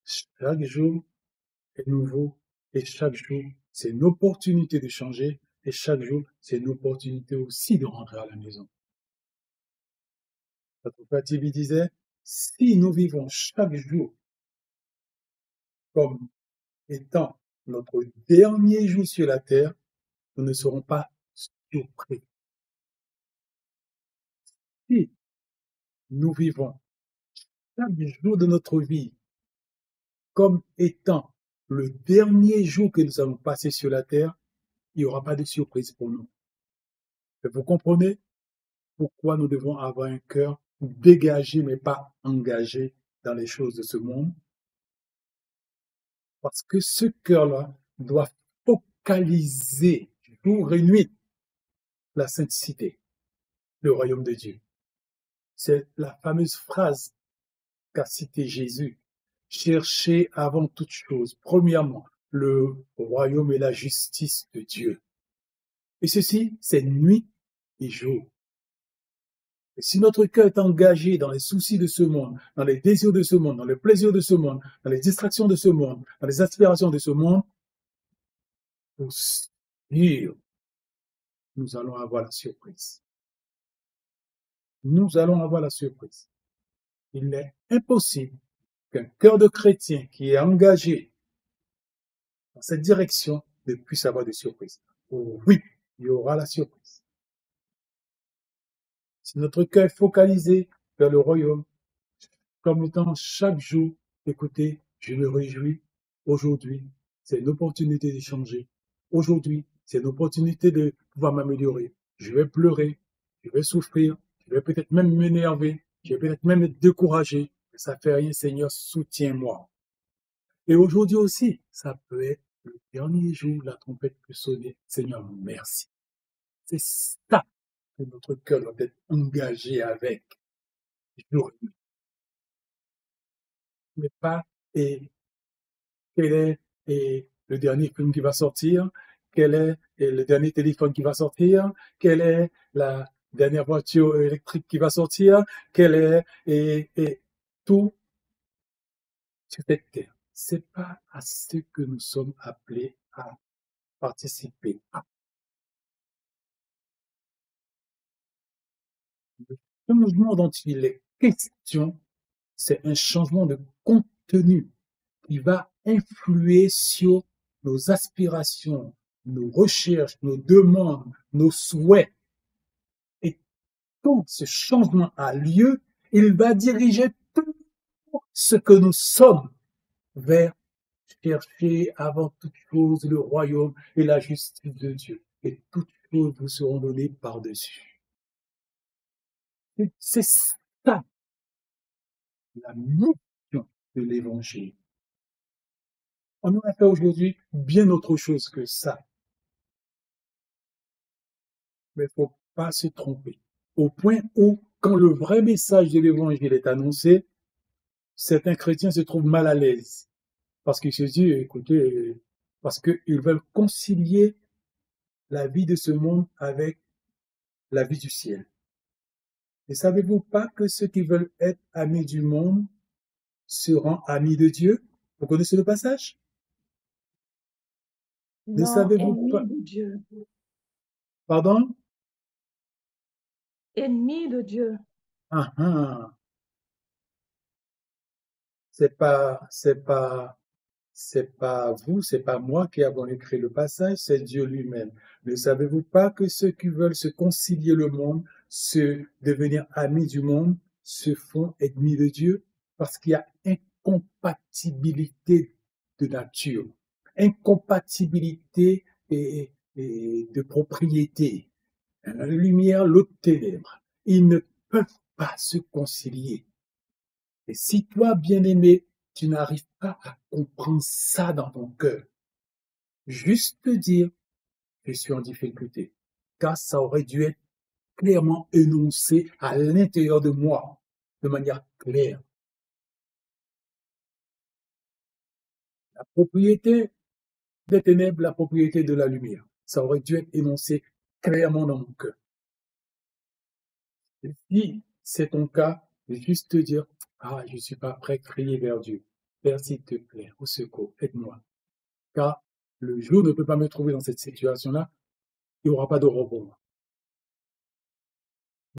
Chaque jour est nouveau et chaque jour, c'est une opportunité de changer et chaque jour, c'est une opportunité aussi de rentrer à la maison. Notre Père Tibi disait, si nous vivons chaque jour comme étant notre dernier jour sur la terre, nous ne serons pas surpris. Si nous vivons chaque jour de notre vie comme étant le dernier jour que nous allons passer sur la terre, il n'y aura pas de surprise pour nous. Et vous comprenez pourquoi nous devons avoir un cœur dégagé mais pas engagé dans les choses de ce monde? Parce que ce cœur-là doit focaliser jour et nuit la sainte cité, le royaume de Dieu. C'est la fameuse phrase qu'a citée Jésus. Cherchez avant toute chose, premièrement, le royaume et la justice de Dieu. Et ceci, c'est nuit et jour. Et si notre cœur est engagé dans les soucis de ce monde, dans les désirs de ce monde, dans les plaisirs de ce monde, dans les distractions de ce monde, dans les aspirations de ce monde, pour sûr, nous allons avoir la surprise. Nous allons avoir la surprise. Il est impossible qu'un cœur de chrétien qui est engagé dans cette direction ne puisse avoir de surprise. Oh oui, il y aura la surprise. Si notre cœur est focalisé vers le royaume, comme étant chaque jour, écoutez, je me réjouis. Aujourd'hui, c'est une opportunité de changer. Aujourd'hui, c'est une opportunité de pouvoir m'améliorer. Je vais pleurer, je vais souffrir, je vais peut-être même m'énerver, je vais peut-être même être découragé. Ça fait rien, Seigneur, soutiens-moi. Et aujourd'hui aussi, ça peut être le dernier jour, la trompette peut sonner. Seigneur, merci. C'est ça que notre cœur doit être engagé avec. Mais pas et quel est le dernier film qui va sortir, quel est le dernier téléphone qui va sortir, quelle est la dernière voiture électrique qui va sortir, quelle est et tout sur cette terre. C'est pas à ce que nous sommes appelés à participer. Le changement dont il est question, c'est un changement de contenu qui va influer sur nos aspirations, nos recherches, nos demandes, nos souhaits. Et quand ce changement a lieu, il va diriger tout ce que nous sommes vers chercher avant toute chose le royaume et la justice de Dieu. Et toutes choses vous seront données par-dessus. C'est ça la mission de l'évangile. On en a fait aujourd'hui bien autre chose que ça. Mais il ne faut pas se tromper. Au point où, quand le vrai message de l'évangile est annoncé, certains chrétiens se trouvent mal à l'aise. Parce qu'ils se disent, écoutez, parce qu'ils veulent concilier la vie de ce monde avec la vie du ciel. Et savez-vous pas que ceux qui veulent être amis du monde seront amis de Dieu? Vous connaissez le passage? Ne Non, savez-vous ennemi pas? de Dieu. Pardon? Ennemi de Dieu. Ah, ah. C'est pas vous, c'est pas moi qui avons écrit le passage, c'est Dieu lui-même. Ne savez-vous pas que ceux qui veulent se concilier le monde, se devenir amis du monde, se font ennemis de Dieu? Parce qu'il y a incompatibilité de nature, incompatibilité et de propriété. La lumière, l'autre ténèbres. Ils ne peuvent pas se concilier. Et si toi, bien-aimé, tu n'arrives pas à comprendre ça dans ton cœur, juste te dire, je suis en difficulté, car ça aurait dû être clairement énoncé à l'intérieur de moi, de manière claire. La propriété des ténèbres, la propriété de la lumière, ça aurait dû être énoncé clairement dans mon cœur. Et si c'est ton cas, juste te dire, ah, je ne suis pas prêt à crier vers Dieu. Père, s'il te plaît, au secours, aide-moi. Car le jour ne peut pas me trouver dans cette situation-là, il n'y aura pas de repos.